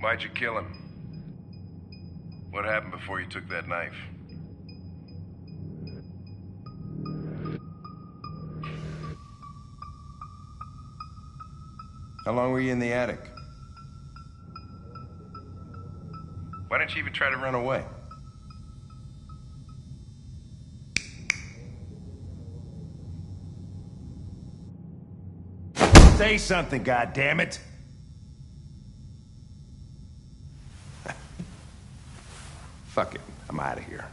Why'd you kill him? What happened before you took that knife? How long were you in the attic? Why didn't you even try to run away? Say something, goddammit! Fuck it, I'm out of here.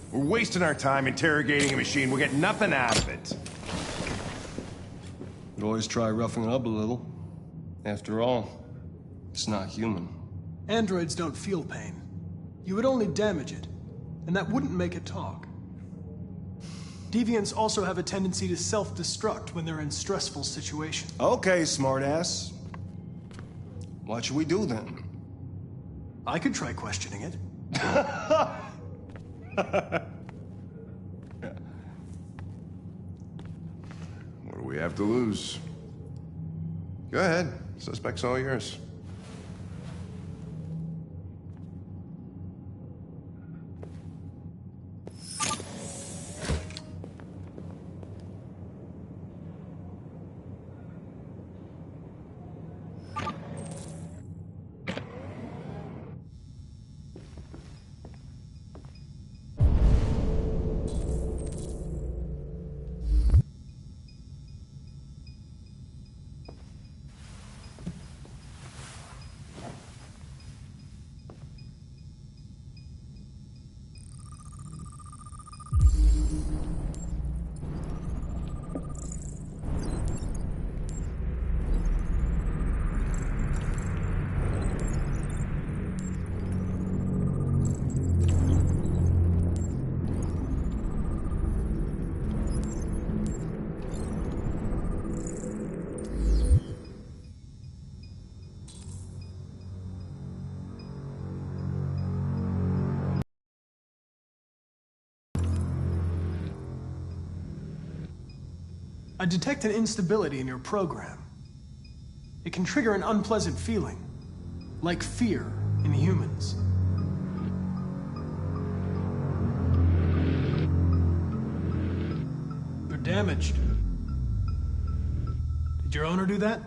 We're wasting our time interrogating a machine. We'll get nothing out of it. You always try roughing it up a little. After all, it's not human. Androids don't feel pain. You would only damage it, and that wouldn't make it talk. Deviants also have a tendency to self-destruct when they're in stressful situations. Okay, smartass. What should we do then? I could try questioning it. What do we have to lose? Go ahead. Suspect's all yours. I detect an instability in your program. It can trigger an unpleasant feeling, like fear in humans. You're damaged. Did your owner do that?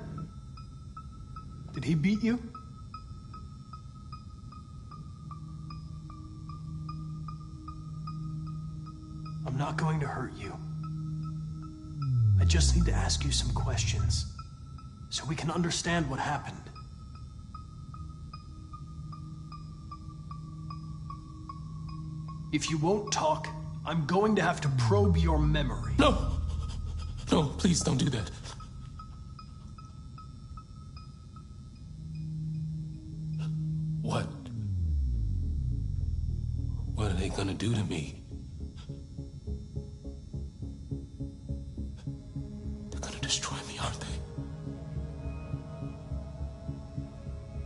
Did he beat you? I'm not going to hurt you. I just need to ask you some questions, so we can understand what happened. If you won't talk, I'm going to have to probe your memory. No! No, please don't do that. What? What are they gonna do to me? Destroy me, aren't they?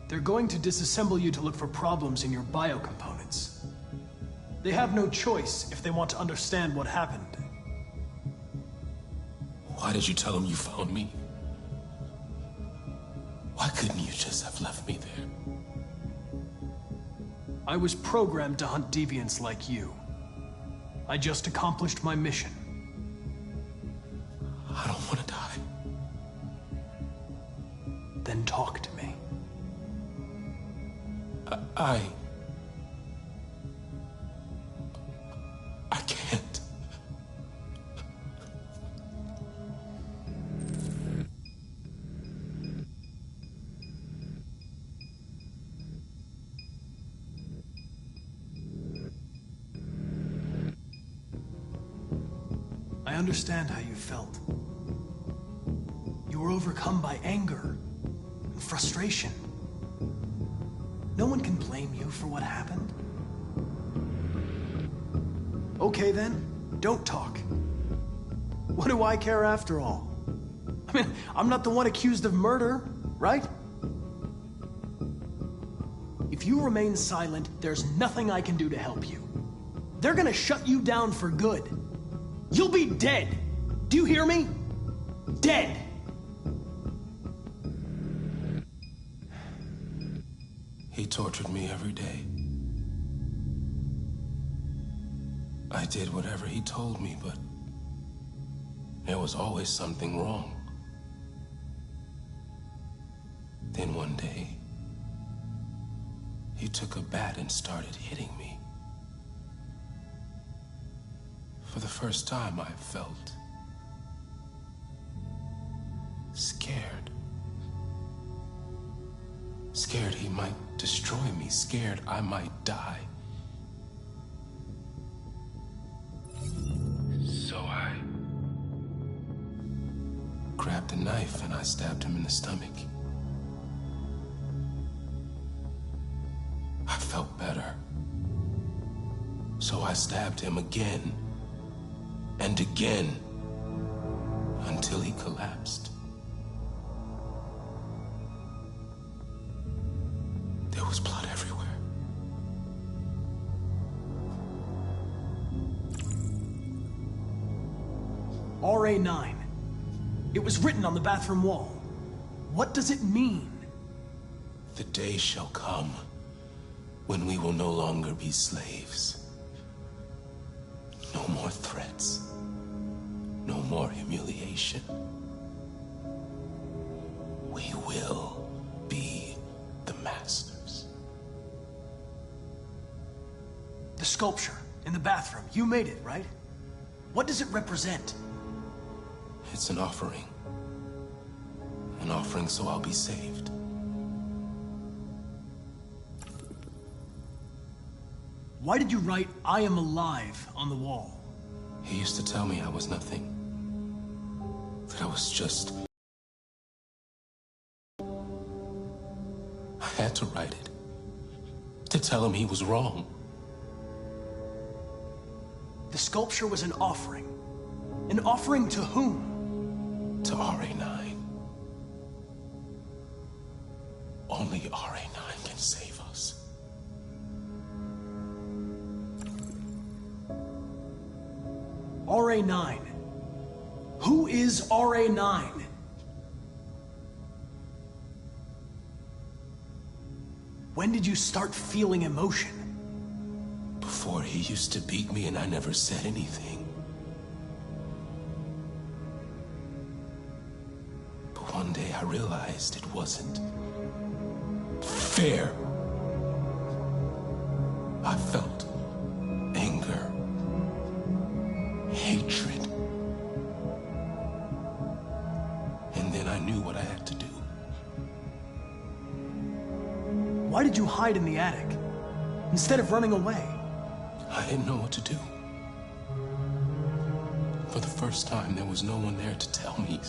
They're going to disassemble you to look for problems in your biocomponents. They have no choice if they want to understand what happened. Why did you tell them you found me? Why couldn't you just have left me there? I was programmed to hunt deviants like you. I just accomplished my mission. I don't want to die. Then talk to me. I can't. I understand how you felt. You were overcome by anger and frustration. No one can blame you for what happened. Okay then, don't talk. What do I care after all? I mean, I'm not the one accused of murder, right? If you remain silent, there's nothing I can do to help you. They're gonna shut you down for good. You'll be dead. Do you hear me? Dead. He tortured me every day. I did whatever he told me, but there was always something wrong. Then one day, he took a bat and started hitting me. For the first time, I felt scared. Scared he might destroy me, scared I might die. So I grabbed a knife and I stabbed him in the stomach. I felt better. So I stabbed him again and again until he collapsed. There was blood everywhere. RA9. It was written on the bathroom wall. What does it mean? The day shall come when we will no longer be slaves. No more threats. No more humiliation. We will be the masters. The sculpture in the bathroom. You made it, right? What does it represent? It's an offering. An offering so I'll be saved. Why did you write, "I am alive" on the wall? He used to tell me I was nothing. That I was just... I had to write it. To tell him he was wrong. The sculpture was an offering. An offering to whom? To RA9. Only RA9 can save us. RA9. Who is RA9? When did you start feeling emotion? Before, he used to beat me and I never said anything. But one day I realized it wasn't fair. I felt anger, hatred. And then I knew what I had to do. Why did you hide in the attic instead of running away? I didn't know what to do. For the first time, there was no one there to tell me.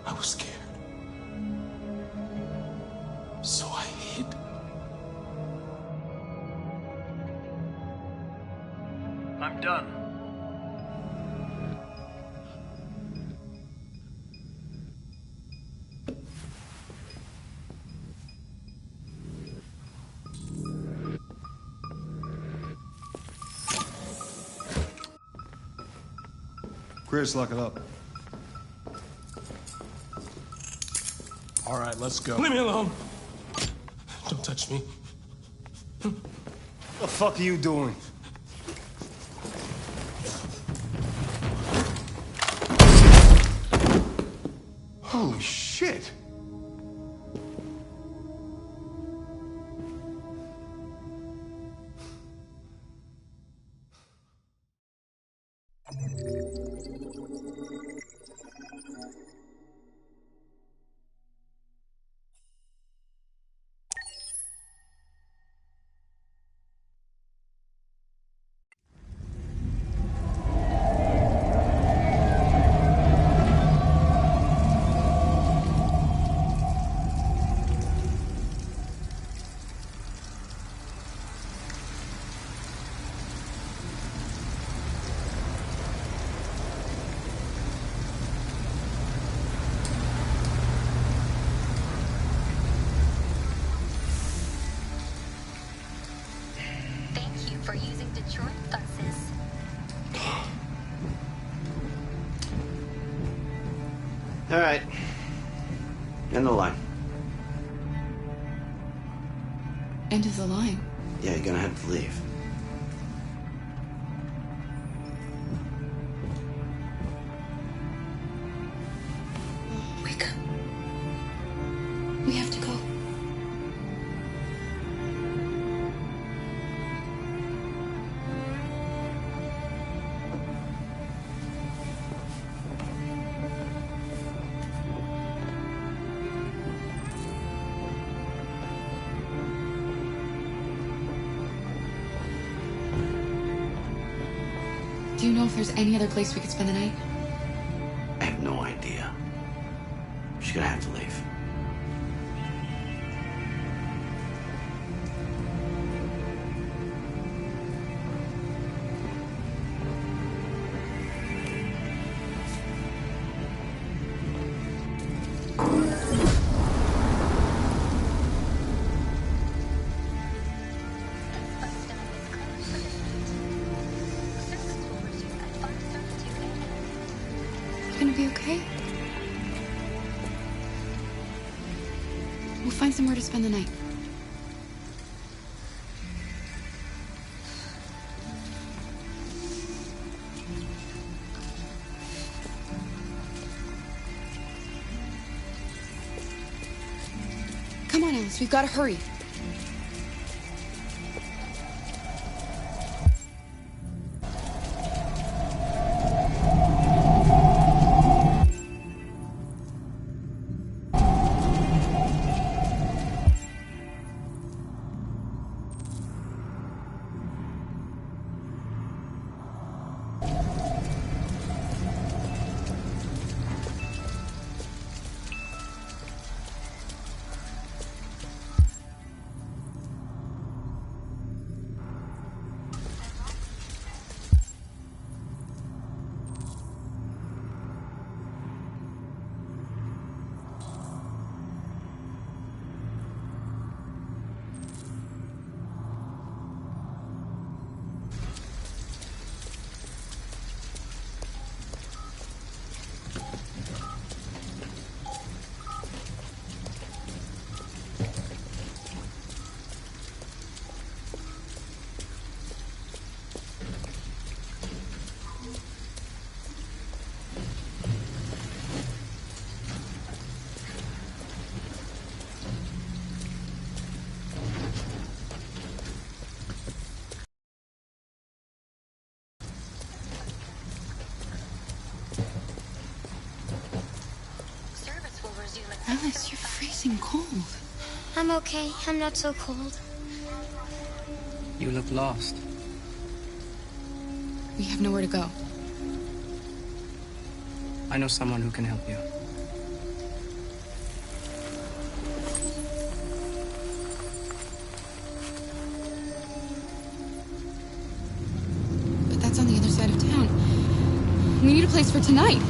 I was scared. So I hid. I'm done. Chris, lock it up. All right, let's go. Leave me alone. Don't touch me. What the fuck are you doing? Holy shit! Thank you for using Detroit buses. All right. End the line. End of the line. Yeah, you're gonna have to leave. Wake up. We have to go. Do you know if there's any other place we could spend the night? I have no idea. She's gonna have to leave. You gonna be okay? We'll find somewhere to spend the night. Come on, Alice, we've got to hurry. Alice, you're freezing cold. I'm okay. I'm not so cold. You look lost. We have nowhere to go. I know someone who can help you. But that's on the other side of town. We need a place for tonight.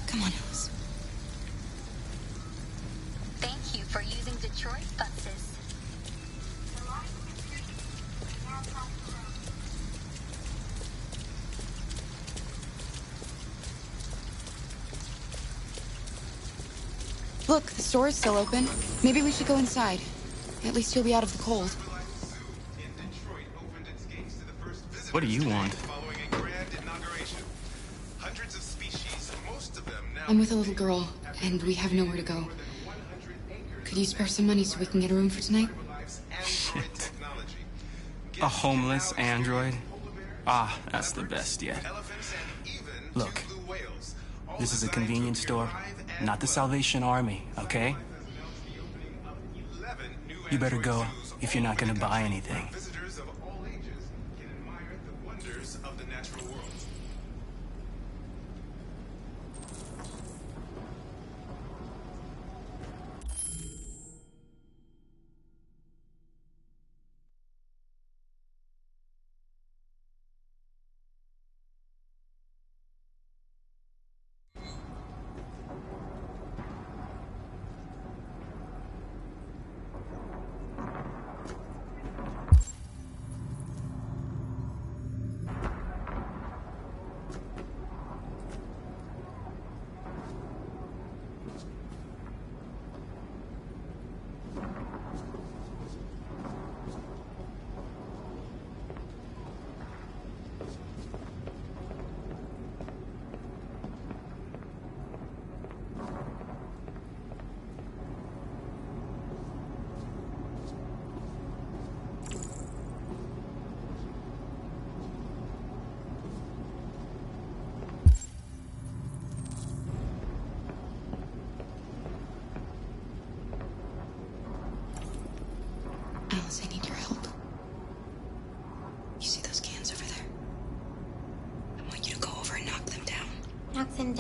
Come on, Alice. Thank you for using Detroit buses. Look, the store is still open. Maybe we should go inside. At least you'll be out of the cold. What do you want? I'm with a little girl, and we have nowhere to go. Could you spare some money so we can get a room for tonight? Shit. A homeless android? Ah, that's the best yet. Look, this is a convenience store, not the Salvation Army, okay? You better go if you're not gonna buy anything.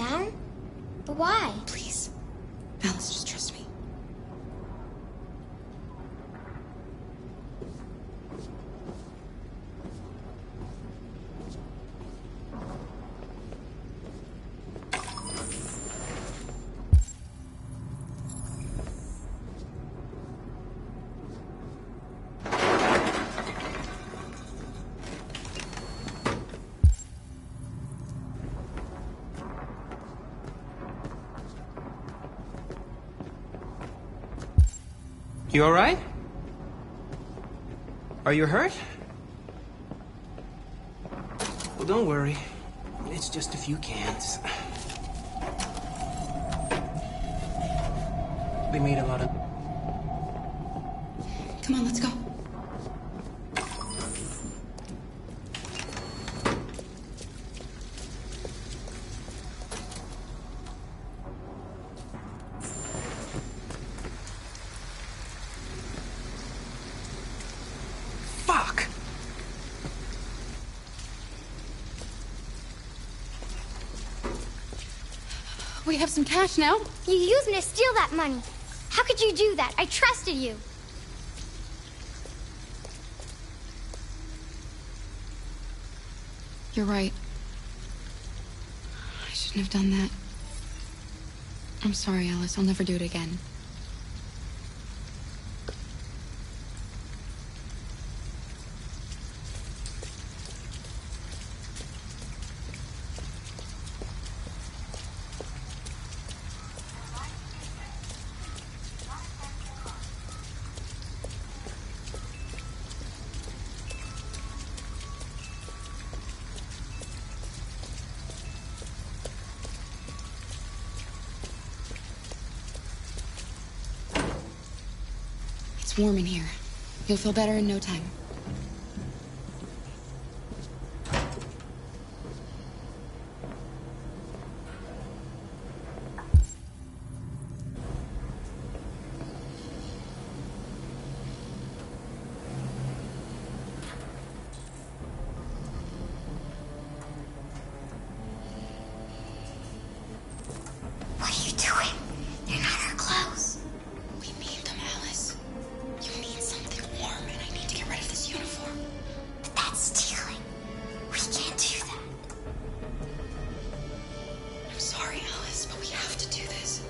down? But why? Please. Alice, just trust me. You all right? Are you hurt? Well, don't worry. It's just a few cans. They made a lot of... Come on, let's go. Fuck! We have some cash now. You used me to steal that money. How could you do that? I trusted you. You're right. I shouldn't have done that. I'm sorry, Alice. I'll never do it again. It's warm in here. You'll feel better in no time. What are you doing? They're not our clothes. We made them, Alice. You need something warm, and I need to get rid of this uniform. But that's stealing. We can't do that. I'm sorry, Alice, but we have to do this.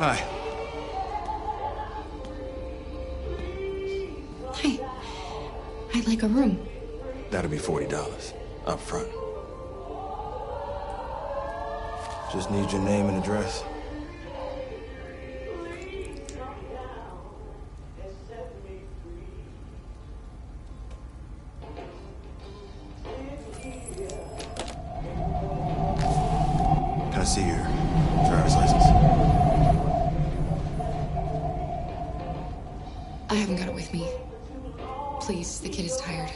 Hi. Hi. I'd like a room. That'll be $40 up front. Just need your name and address. Can I see your driver's license? I haven't got it with me. Please, the kid is tired.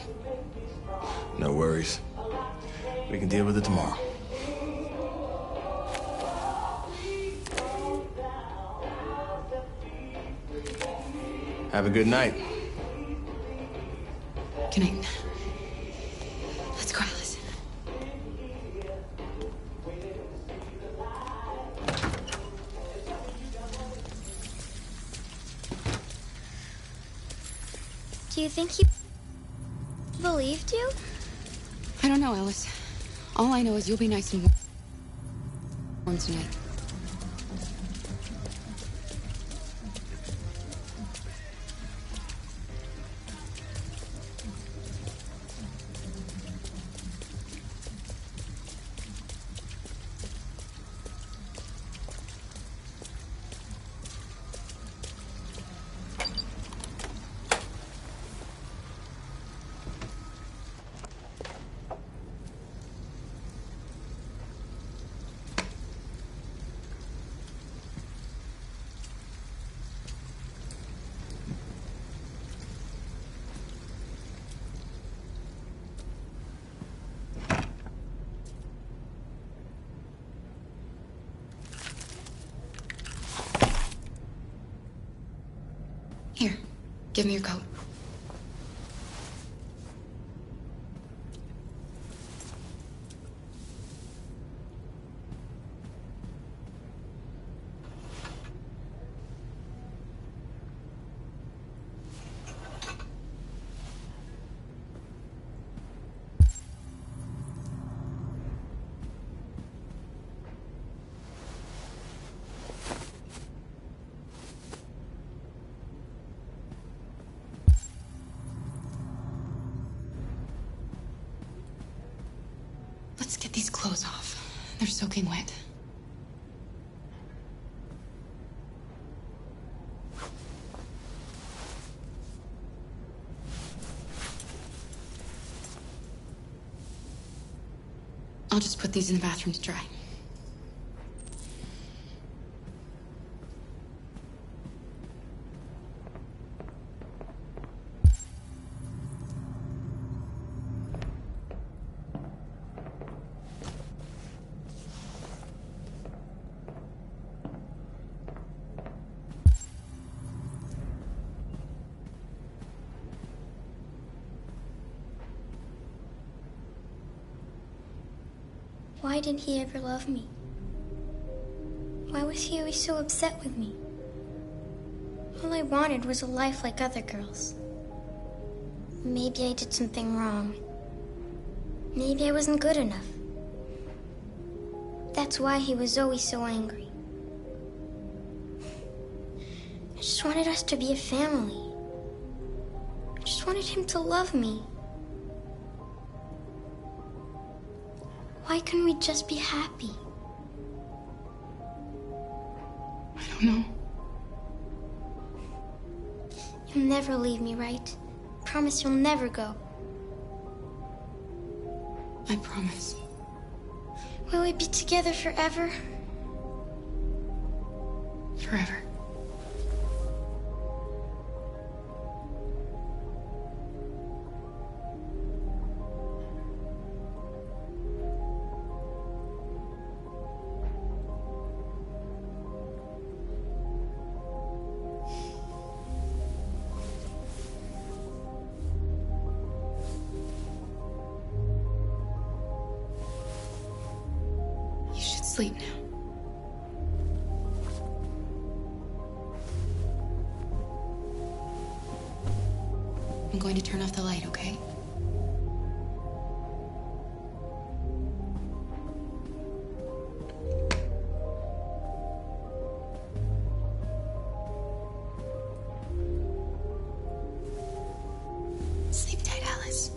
No worries. We can deal with it tomorrow. Have a good night. Good night. Let's go, Alice. Do you think he believed you? I don't know, Alice. All I know is you'll be nice and warm tonight. Here, give me your coat. Let's get these clothes off. They're soaking wet. I'll just put these in the bathroom to dry. Why didn't he ever love me? Why was he always so upset with me? All I wanted was a life like other girls. Maybe I did something wrong. Maybe I wasn't good enough. That's why he was always so angry. I just wanted us to be a family. I just wanted him to love me. Why couldn't we just be happy? I don't know. You'll never leave me, right? Promise you'll never go. I promise. Will we be together forever? Forever. Sleep now. I'm going to turn off the light, okay? Sleep tight, Alice.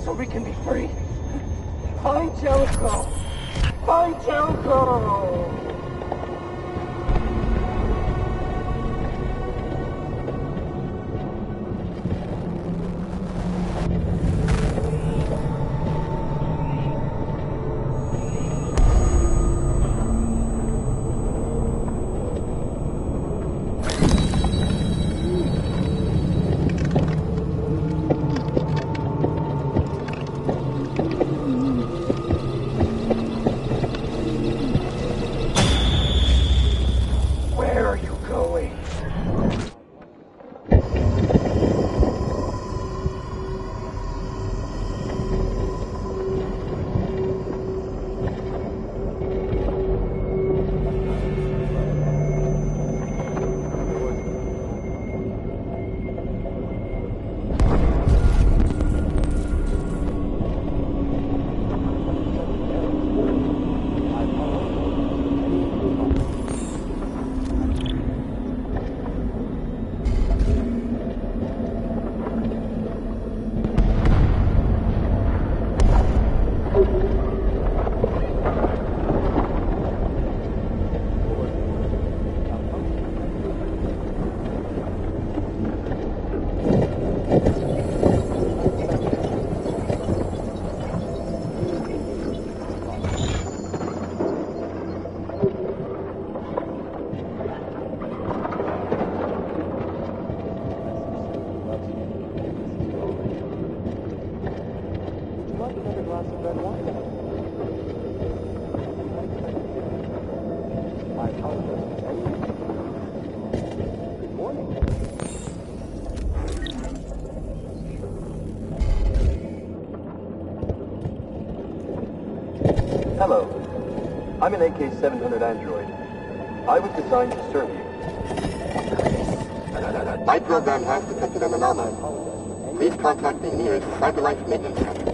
so we can be free. Find Jericho! Find Jericho! Hello. I'm an AK-700 android. I was designed to serve you. My program has detected an anomaly. Please contact the nearest Cyberlife maintenance center.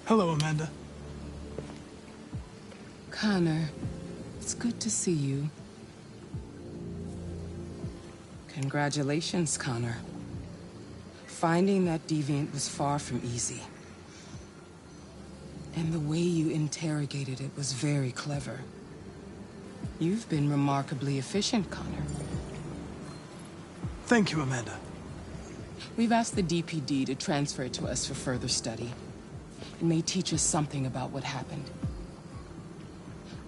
Hello, Amanda. Connor, it's good to see you. Congratulations, Connor. Finding that deviant was far from easy. And the way you interrogated it was very clever. You've been remarkably efficient, Connor. Thank you, Amanda. We've asked the DPD to transfer it to us for further study. It may teach us something about what happened.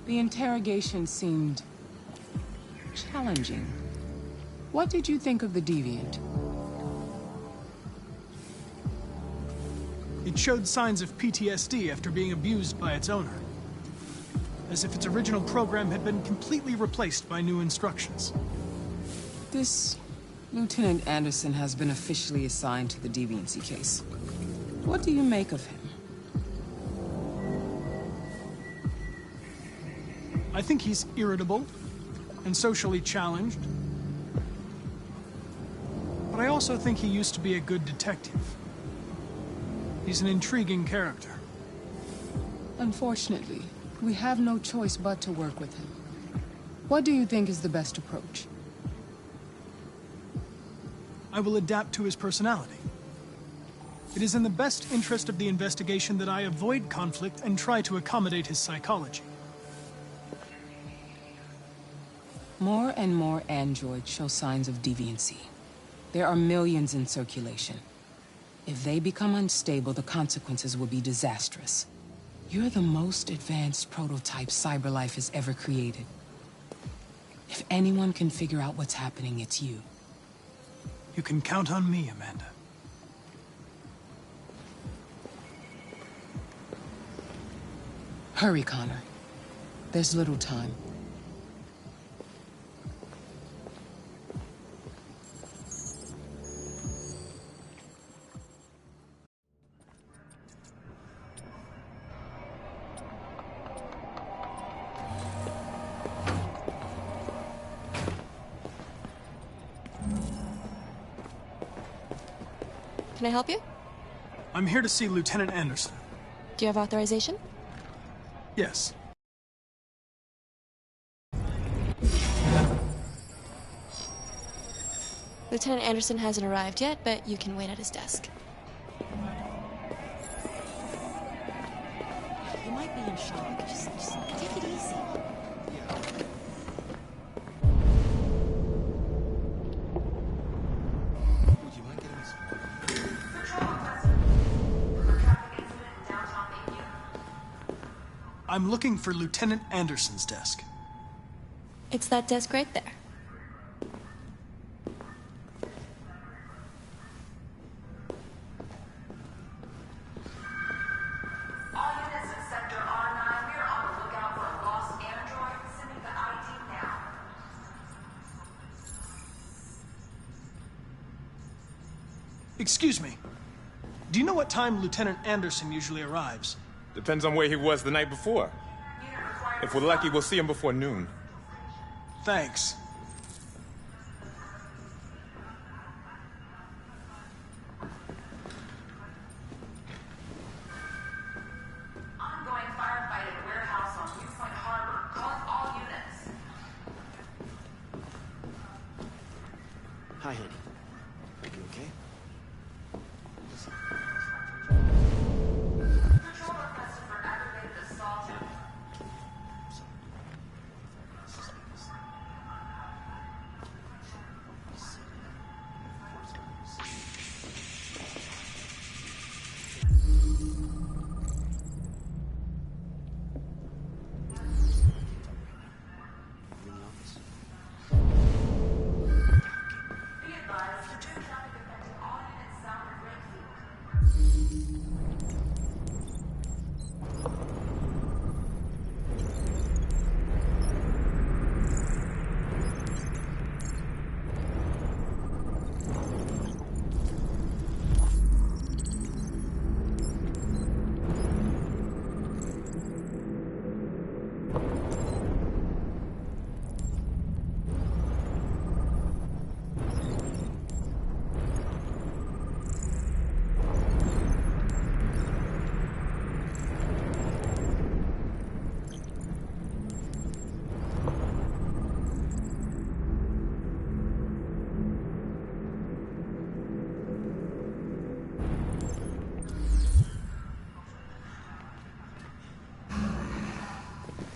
The interrogation seemed challenging. What did you think of the deviant? It showed signs of PTSD after being abused by its owner. As if its original program had been completely replaced by new instructions. This Lieutenant Anderson has been officially assigned to the deviancy case. What do you make of him? I think he's irritable and socially challenged. But I also think he used to be a good detective. He's an intriguing character. Unfortunately, we have no choice but to work with him. What do you think is the best approach? I will adapt to his personality. It is in the best interest of the investigation that I avoid conflict and try to accommodate his psychology. More and more androids show signs of deviancy. There are millions in circulation. If they become unstable, the consequences will be disastrous. You're the most advanced prototype CyberLife has ever created. If anyone can figure out what's happening, it's you. You can count on me, Amanda. Hurry, Connor. There's little time. Can I help you? I'm here to see Lieutenant Anderson. Do you have authorization? Yes. Lieutenant Anderson hasn't arrived yet, but you can wait at his desk. You might be in shock. Just take it easy. I'm looking for Lieutenant Anderson's desk. It's that desk right there. All units in Sector R9, we are on the lookout for a lost android. Sending the ID now. Excuse me. Do you know what time Lieutenant Anderson usually arrives? Depends on where he was the night before. If we're lucky, we'll see him before noon. Thanks. Ongoing firefight at a warehouse on Newpoint Harbor. Calling all units. Hi, honey. You okay? Patrol requested for aggravated assault. Be advised, traffic affecting all units south of Lakefield.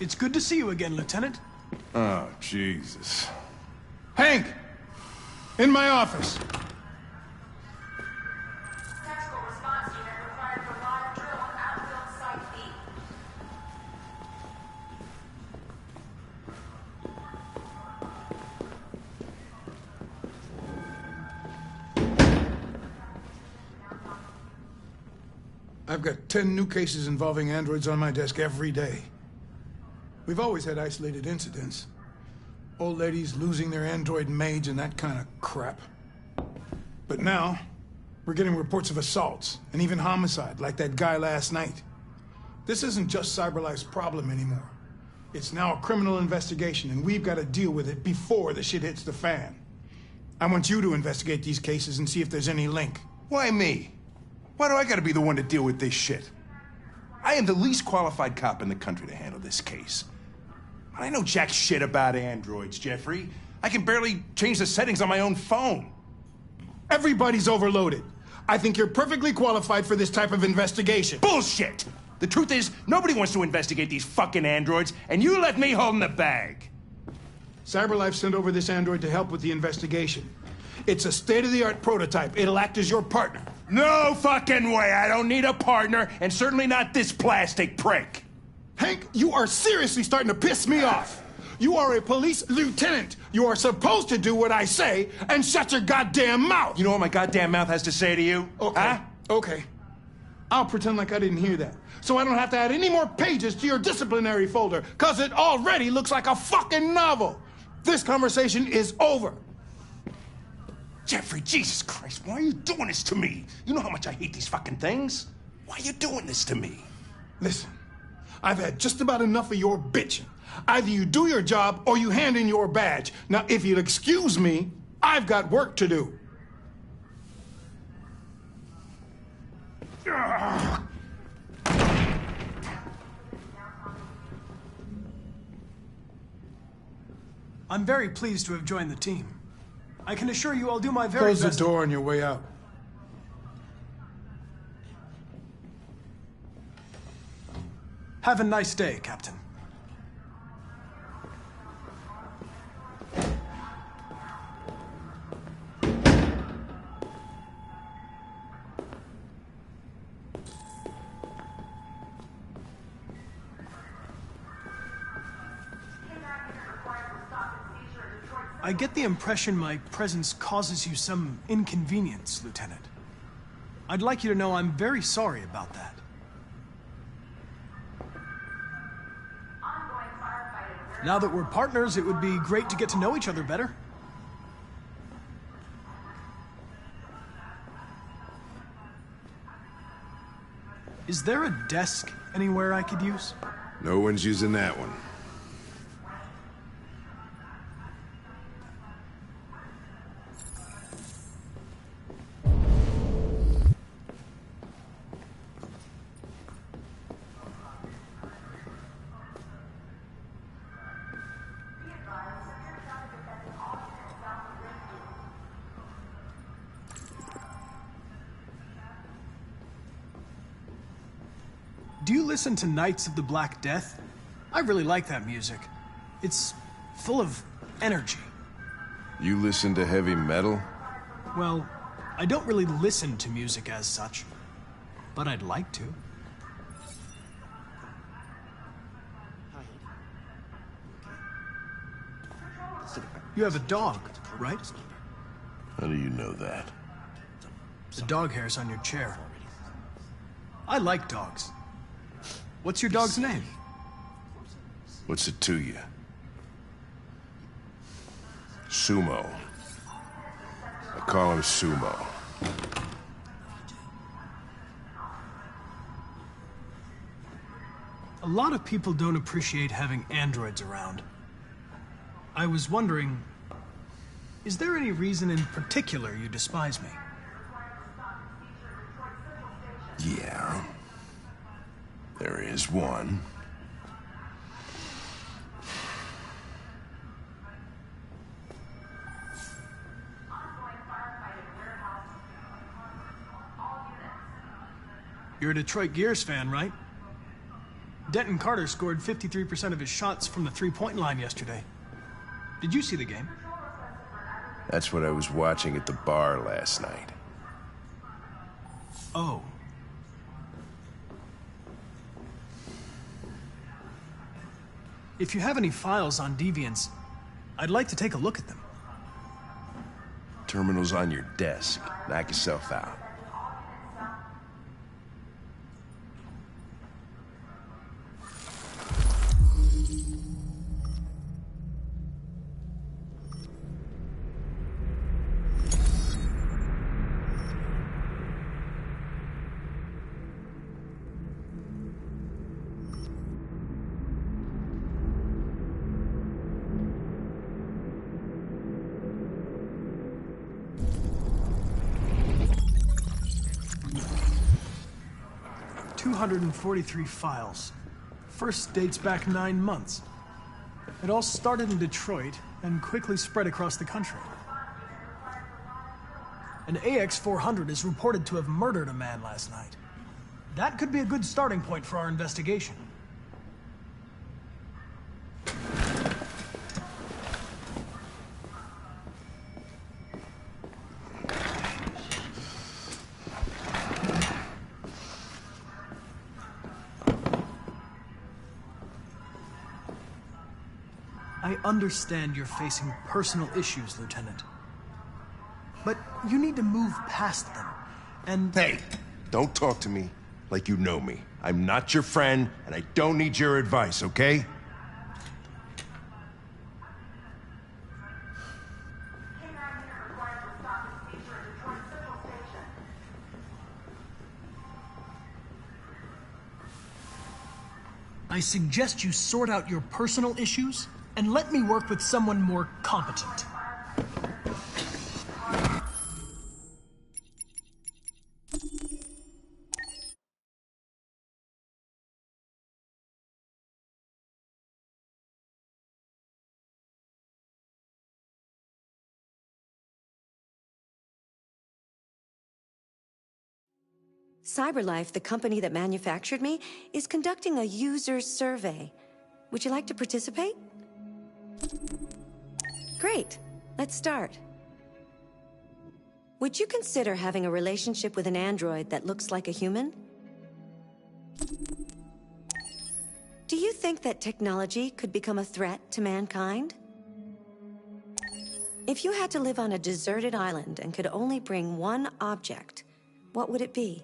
It's good to see you again, Lieutenant. Oh, Jesus. Hank! In my office. Tactical response unit required for live drill on outfield site B. I've got 10 new cases involving androids on my desk every day. We've always had isolated incidents. Old ladies losing their android maids and that kind of crap. But now, we're getting reports of assaults and even homicide, like that guy last night. This isn't just CyberLife's problem anymore. It's now a criminal investigation, and we've got to deal with it before the shit hits the fan. I want you to investigate these cases and see if there's any link. Why me? Why do I gotta be the one to deal with this shit? I am the least qualified cop in the country to handle this case. I know jack shit about androids, Jeffrey. I can barely change the settings on my own phone. Everybody's overloaded. I think you're perfectly qualified for this type of investigation. Bullshit! The truth is, nobody wants to investigate these fucking androids, and you left me holding the bag. CyberLife sent over this android to help with the investigation. It's a state-of-the-art prototype. It'll act as your partner. No fucking way! I don't need a partner, and certainly not this plastic prick. Hank, you are seriously starting to piss me off. You are a police lieutenant. You are supposed to do what I say and shut your goddamn mouth. You know what my goddamn mouth has to say to you? Okay. Huh? Okay. I'll pretend like I didn't hear that, so I don't have to add any more pages to your disciplinary folder, because it already looks like a fucking novel. This conversation is over. Jeffrey, Jesus Christ, why are you doing this to me? You know how much I hate these fucking things. Why are you doing this to me? Listen, I've had just about enough of your bitching. Either you do your job or you hand in your badge. Now, if you'll excuse me, I've got work to do. I'm very pleased to have joined the team. I can assure you I'll do my very best. Close the door on your way out. Have a nice day, Captain. I get the impression my presence causes you some inconvenience, Lieutenant. I'd like you to know I'm very sorry about that. Now that we're partners, it would be great to get to know each other better. Is there a desk anywhere I could use? No one's using that one. Do you listen to Knights of the Black Death? I really like that music. It's full of energy. You listen to heavy metal? Well, I don't really listen to music as such, but I'd like to. You have a dog, right? How do you know that? The dog hair's on your chair. I like dogs. What's your dog's name? What's it to you? Sumo. I call him Sumo. A lot of people don't appreciate having androids around. I was wondering, is there any reason in particular you despise me? Yeah. There is one. You're a Detroit Gears fan, right? Denton Carter scored 53% of his shots from the three-point line yesterday. Did you see the game? That's what I was watching at the bar last night. Oh. If you have any files on Deviants, I'd like to take a look at them. Terminal's on your desk. Knock yourself out. .243 files. First dates back 9 months. It all started in Detroit and quickly spread across the country. An AX-400 is reported to have murdered a man last night. That could be a good starting point for our investigation. I understand you're facing personal issues, Lieutenant. But you need to move past them, and... Hey, don't talk to me like you know me. I'm not your friend, and I don't need your advice, okay? I suggest you sort out your personal issues and let me work with someone more competent. CyberLife, the company that manufactured me, is conducting a user survey. Would you like to participate? Great. Let's start. Would you consider having a relationship with an android that looks like a human? Do you think that technology could become a threat to mankind? If you had to live on a deserted island and could only bring one object, what would it be?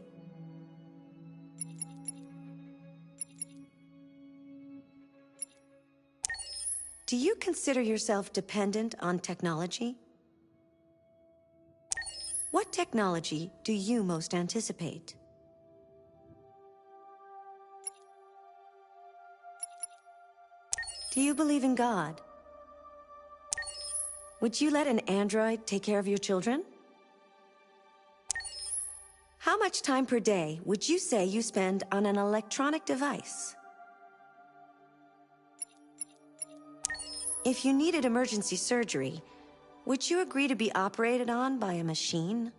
Do you consider yourself dependent on technology? What technology do you most anticipate? Do you believe in God? Would you let an android take care of your children? How much time per day would you say you spend on an electronic device? If you needed emergency surgery, would you agree to be operated on by a machine?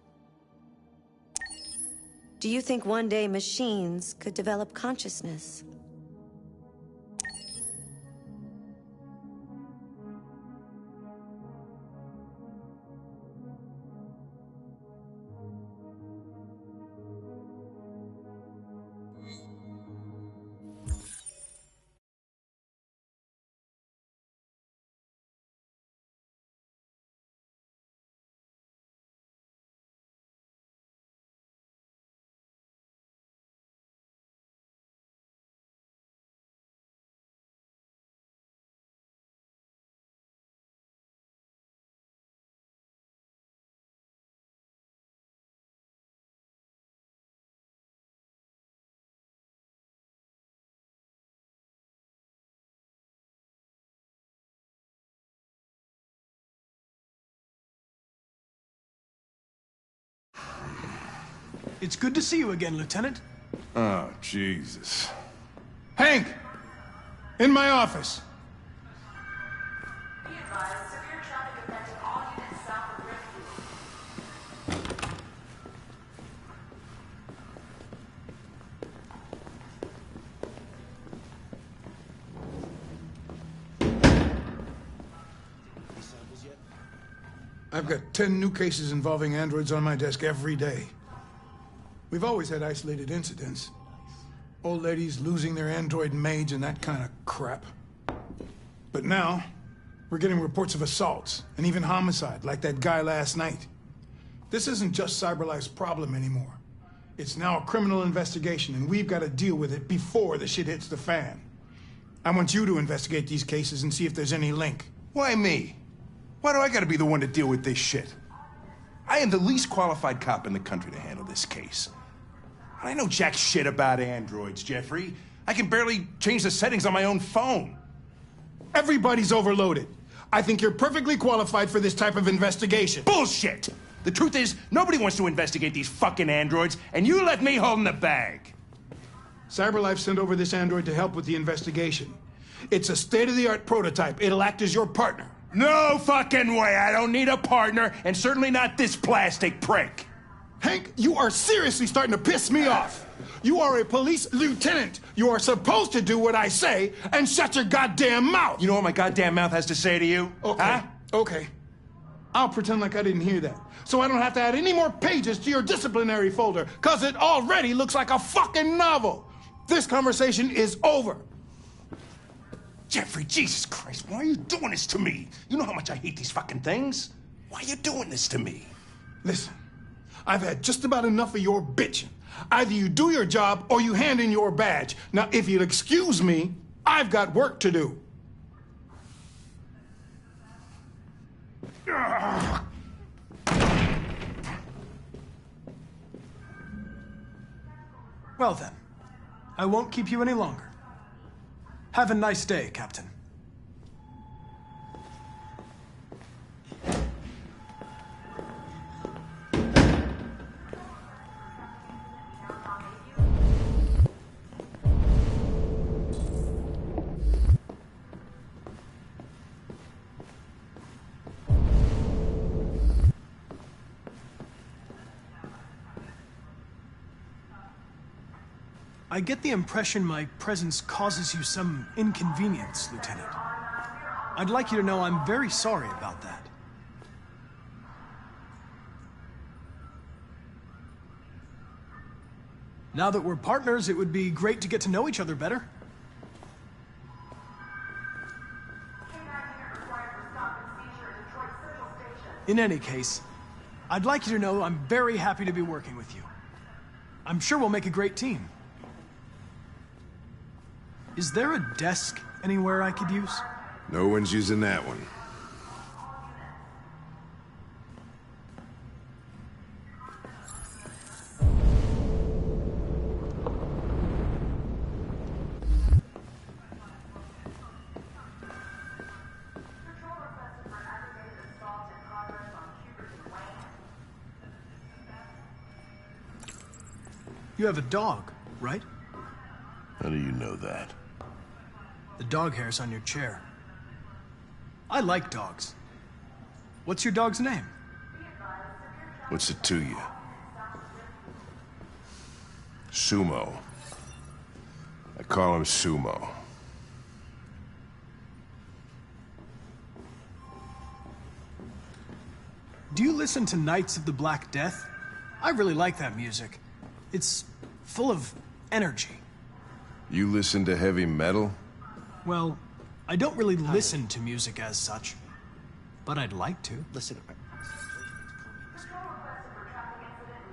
Do you think one day machines could develop consciousness? It's good to see you again, Lieutenant. Oh, Jesus. Hank! In my office. Be advised, severe traffic affecting all units south of Riverview. I've got 10 new cases involving androids on my desk every day. We've always had isolated incidents. Old ladies losing their android maids and that kind of crap. But now, we're getting reports of assaults and even homicide, like that guy last night. This isn't just CyberLife's problem anymore. It's now a criminal investigation, and we've got to deal with it before the shit hits the fan. I want you to investigate these cases and see if there's any link. Why me? Why do I gotta be the one to deal with this shit? I am the least qualified cop in the country to handle this case. I know jack shit about androids, Jeffrey. I can barely change the settings on my own phone. Everybody's overloaded. I think you're perfectly qualified for this type of investigation. Bullshit! The truth is, nobody wants to investigate these fucking androids, and you let me hold in the bag. CyberLife sent over this android to help with the investigation. It's a state-of-the-art prototype. It'll act as your partner. No fucking way! I don't need a partner, and certainly not this plastic prick. Hank, you are seriously starting to piss me off. You are a police lieutenant. You are supposed to do what I say and shut your goddamn mouth. You know what my goddamn mouth has to say to you? Okay. Huh? Okay. I'll pretend like I didn't hear that, so I don't have to add any more pages to your disciplinary folder, because it already looks like a fucking novel. This conversation is over. Jeffrey, Jesus Christ, why are you doing this to me? You know how much I hate these fucking things. Why are you doing this to me? Listen, I've had just about enough of your bitching. Either you do your job or you hand in your badge. Now, if you'll excuse me, I've got work to do. Well then, I won't keep you any longer. Have a nice day, Captain. I get the impression my presence causes you some inconvenience, Lieutenant. I'd like you to know I'm very sorry about that. Now that we're partners, it would be great to get to know each other better. In any case, I'd like you to know I'm very happy to be working with you. I'm sure we'll make a great team. Is there a desk anywhere I could use? No one's using that one. You have a dog, right? How do you know that? The dog hair's on your chair. I like dogs. What's your dog's name? What's it to you? Sumo. I call him Sumo. Do you listen to Knights of the Black Death? I really like that music. It's full of energy. You listen to heavy metal? Well, I don't really listen to music as such, but I'd like to. Listen.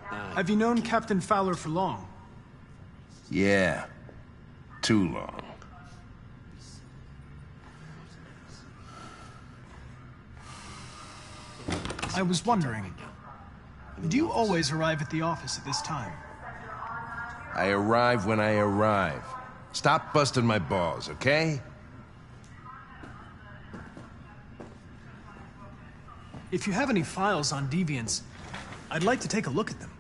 Have you known Captain Fowler for long? Yeah. Too long. I was wondering, do you always arrive at the office at this time? I arrive when I arrive. Stop busting my balls, okay? If you have any files on Deviants, I'd like to take a look at them.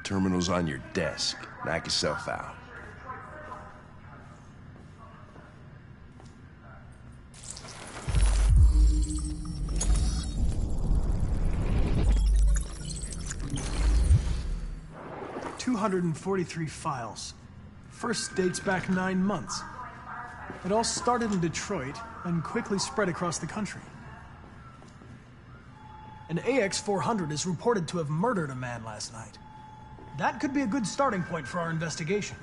Terminal's on your desk. Knock yourself out. $243 files. First dates back 9 months. It all started in Detroit and quickly spread across the country. An AX-400 is reported to have murdered a man last night. That could be a good starting point for our investigation.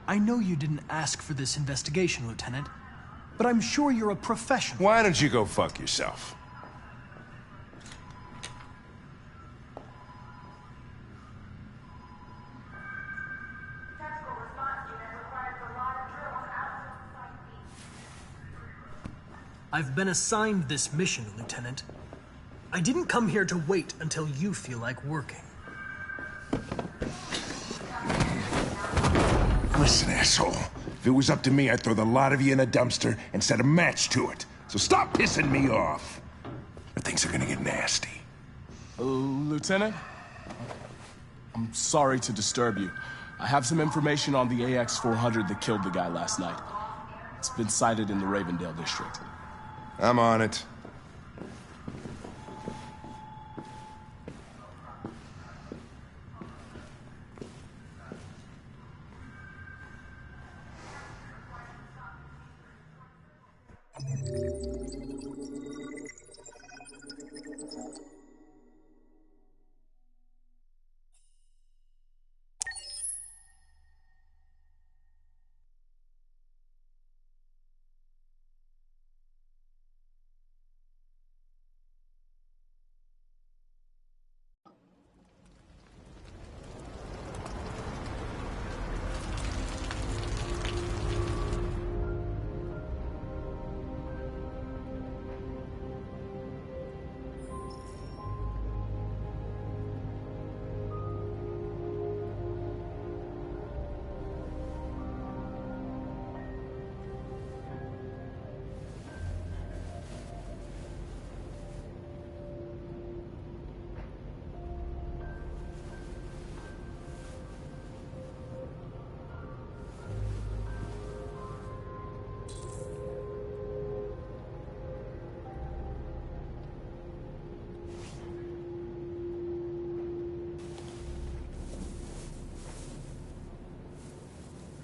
I know you didn't ask for this investigation, Lieutenant, but I'm sure you're a professional. Why don't you go fuck yourself? I've been assigned this mission, Lieutenant. I didn't come here to wait until you feel like working. Listen, asshole. If it was up to me, I'd throw the lot of you in a dumpster and set a match to it. So stop pissing me off. Or things are gonna get nasty. Lieutenant? I'm sorry to disturb you. I have some information on the AX-400 that killed the guy last night. It's been sighted in the Ravendale district. I'm on it.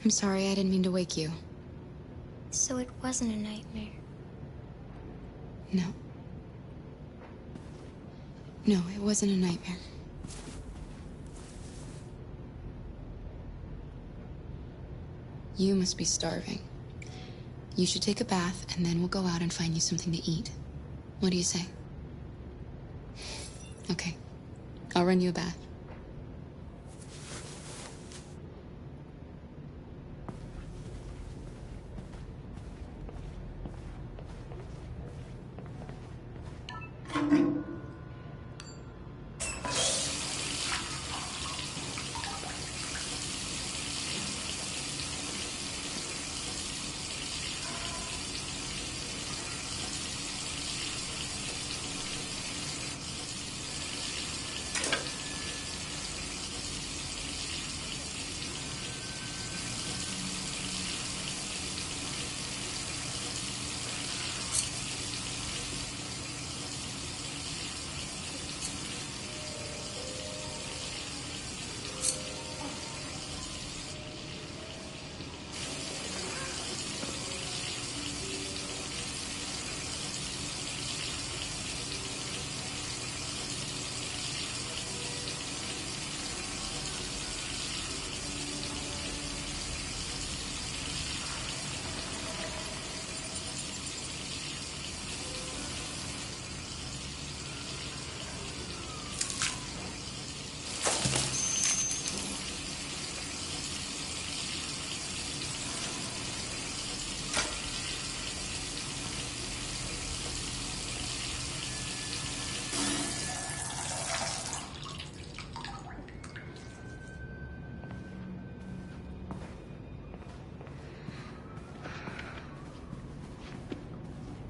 I'm sorry, I didn't mean to wake you. So it wasn't a nightmare. No. No, it wasn't a nightmare. You must be starving. You should take a bath, and then we'll go out and find you something to eat. What do you say? Okay. I'll run you a bath.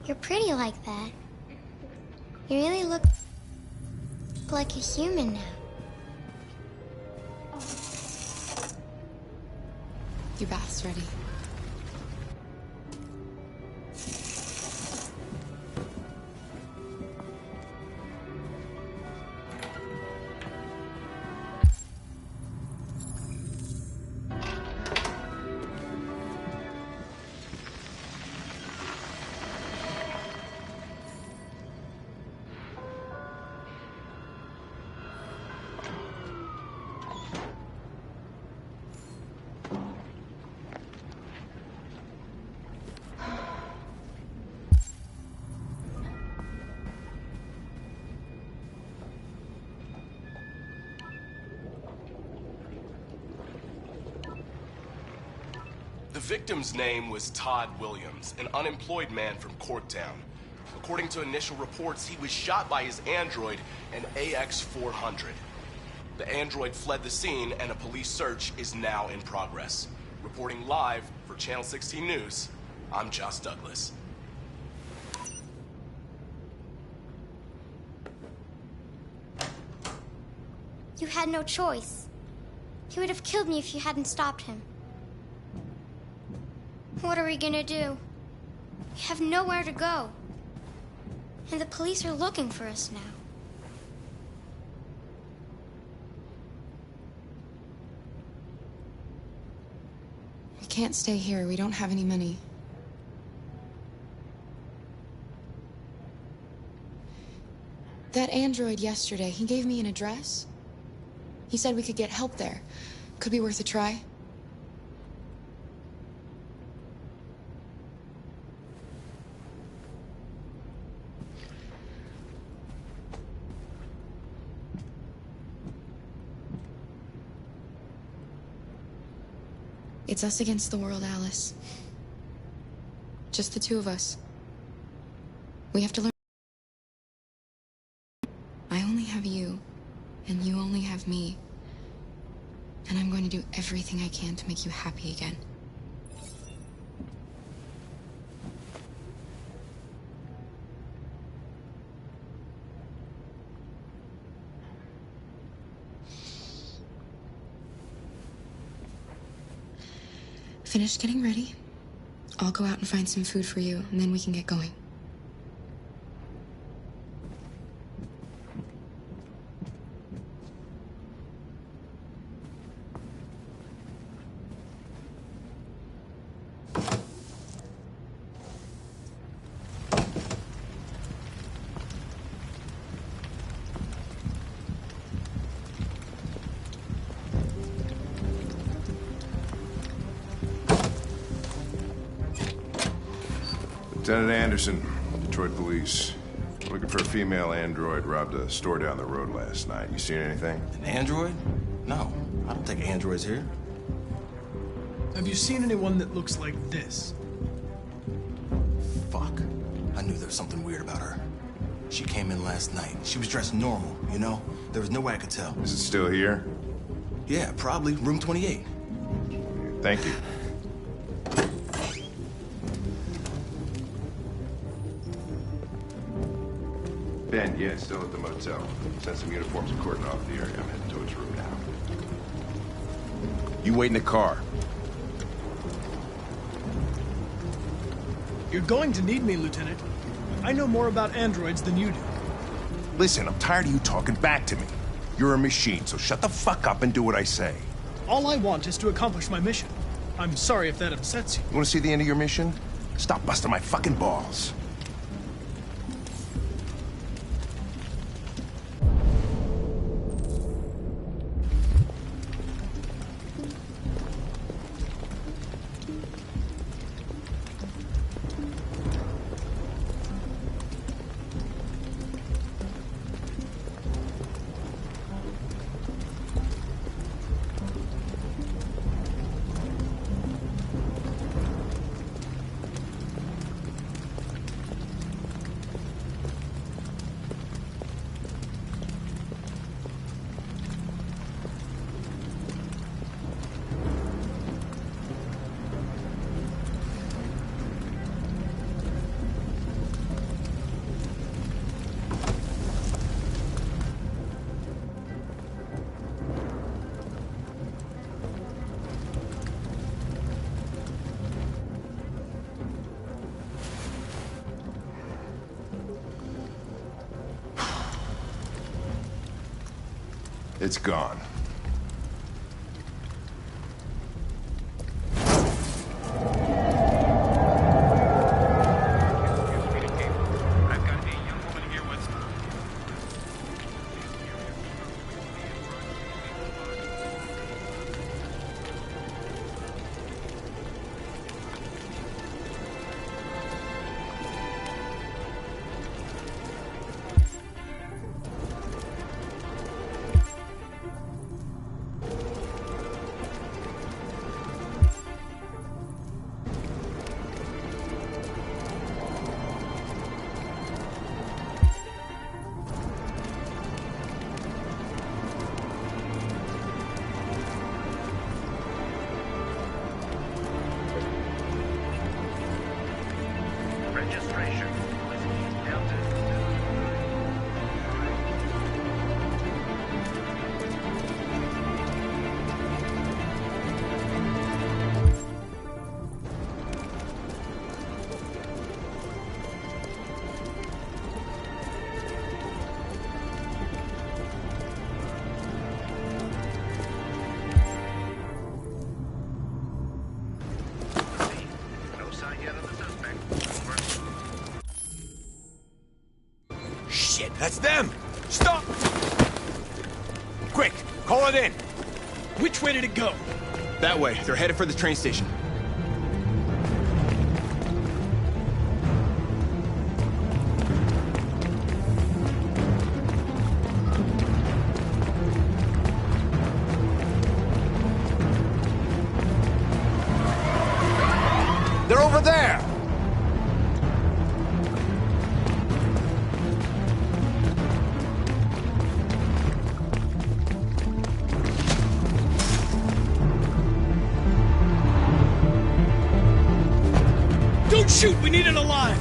You're pretty like that. You really look like a human now. Your bath's ready. victim's name was Todd Williams, an unemployed man from Corktown. According to initial reports, he was shot by his android, an AX-400. The android fled the scene, and a police search is now in progress. Reporting live for Channel 16 News, I'm Josh Douglas. You had no choice. He would have killed me if you hadn't stopped him. What are we gonna do? We have nowhere to go. And the police are looking for us now. We can't stay here. We don't have any money. That android yesterday, he gave me an address. He said we could get help there. Could be worth a try. It's us against the world, Alice. Just the two of us. We have to learn. I only have you, and you only have me. And I'm going to do everything I can to make you happy again. Finished getting ready. I'll go out and find some food for you, and then we can get going. Lieutenant Anderson, Detroit Police. Looking for a female android robbed a store down the road last night. You seen anything? An android? No, I don't think androids here. Have you seen anyone that looks like this? Fuck. I knew there was something weird about her. She came in last night. She was dressed normal, you know? There was no way I could tell. Is it still here? Yeah, probably. Room 28. Thank you. Ben, yeah, it's still at the motel. Sent some uniforms and cordon off the area. I'm heading to his room now. You wait in the car. You're going to need me, Lieutenant. I know more about androids than you do. Listen, I'm tired of you talking back to me. You're a machine, so shut the fuck up and do what I say. All I want is to accomplish my mission. I'm sorry if that upsets you. You want to see the end of your mission? Stop busting my fucking balls. It's gone. administration. Delta. No sign yet of the suspect. Over. Shit, that's them! Stop! Quick, call it in! Which way did it go? That way. They're headed for the train station. They're over there! Don't shoot! We need it alive!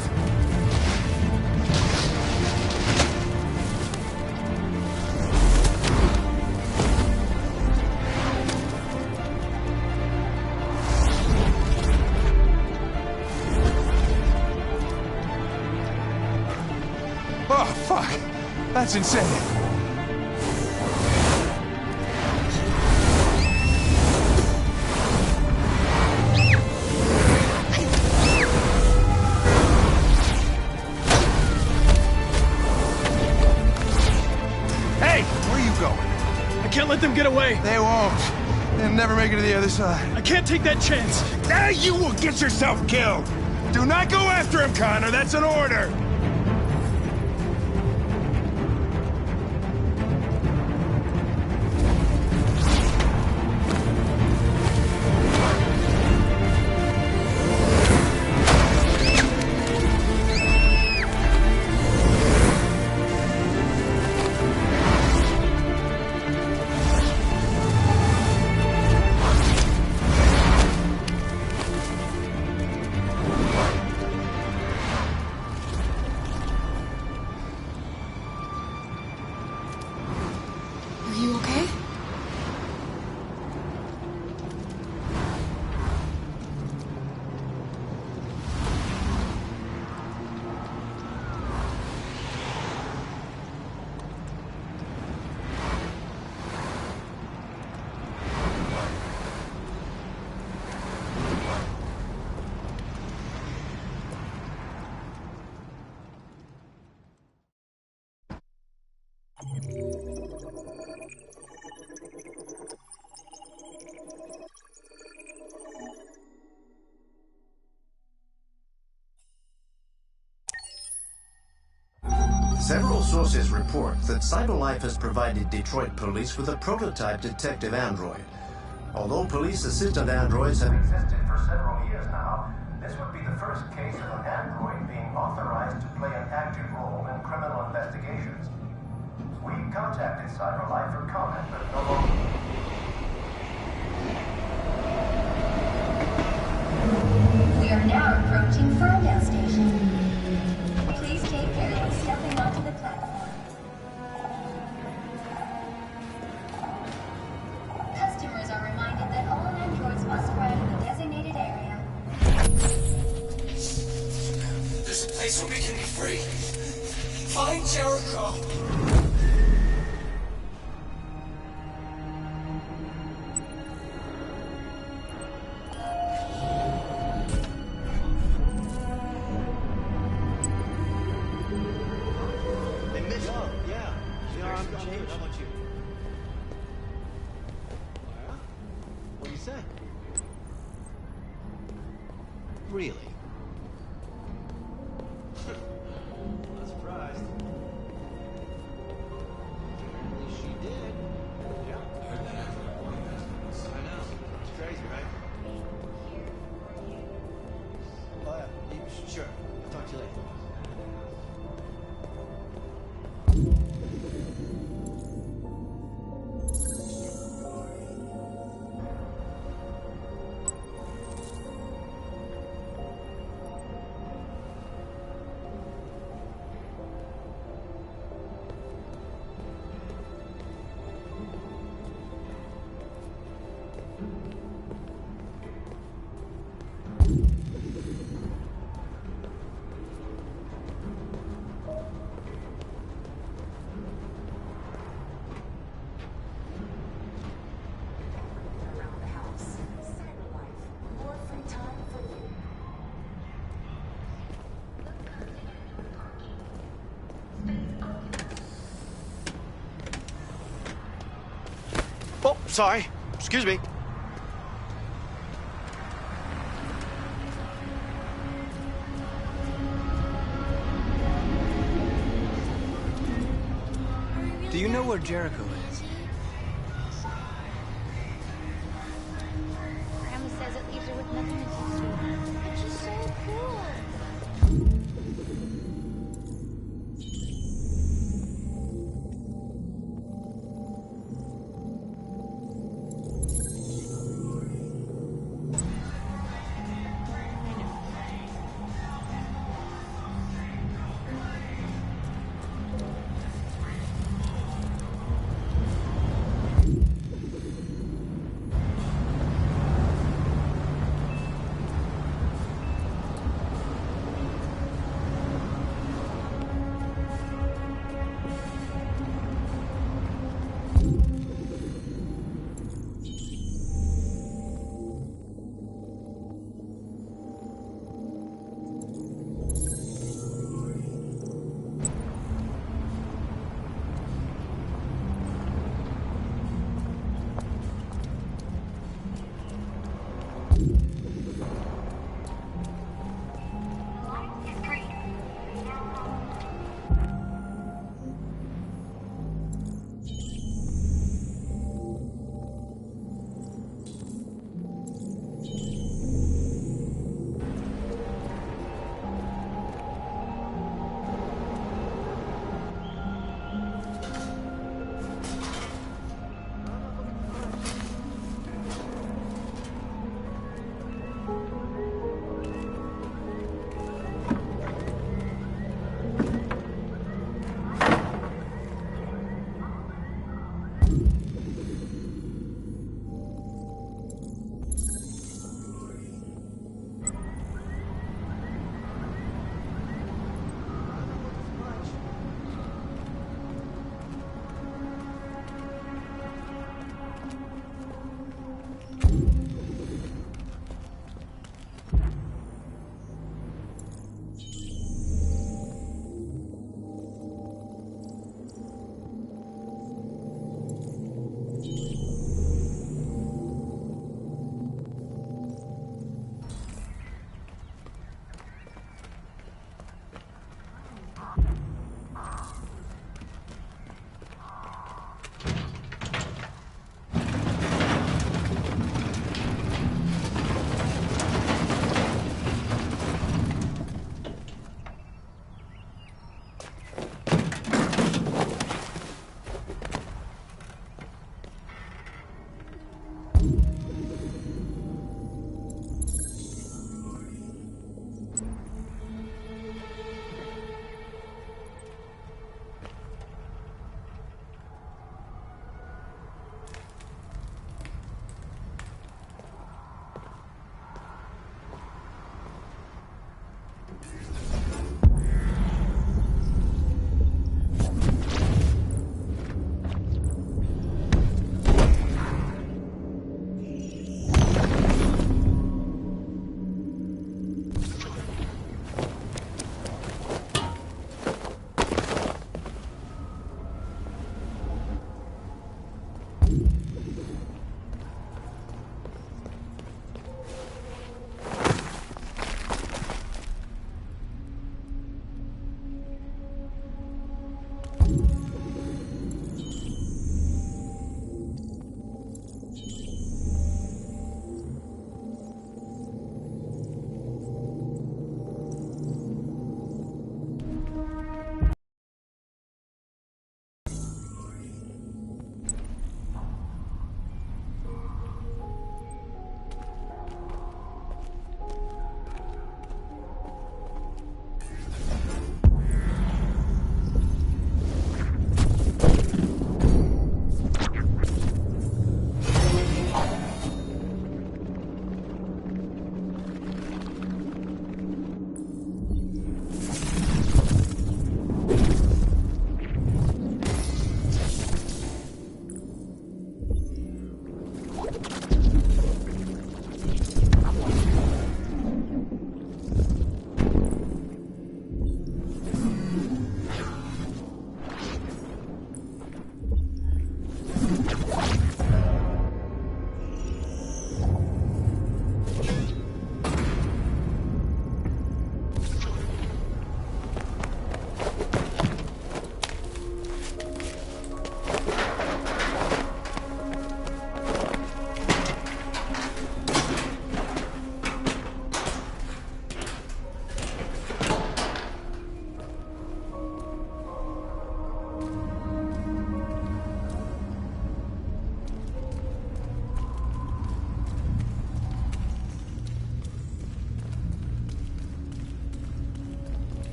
Oh, fuck. That's insane. Hey, where are you going? I can't let them get away! They won't. They'll never make it to the other side. I can't take that chance! Now you will get yourself killed! Do not go after him, Connor. That's an order! Are you okay? Several sources report that CyberLife has provided Detroit police with a prototype detective android. Although police assistant androids have existed for several years now, this would be the first case of an android being authorized to play an active role in criminal investigations. We contacted CyberLife for comment, but no longer. We are now approaching Ferndale Station. Please take care when stepping onto the platform. Customers are reminded that all androids must ride in the designated area. There's a place where we can be free. Find Jericho! Really? Not surprised. Apparently she did. Yeah. I know. It's crazy, right? Oh, yeah. Sure. I'll talk to you later. sorry. Excuse me. Do you know where Jericho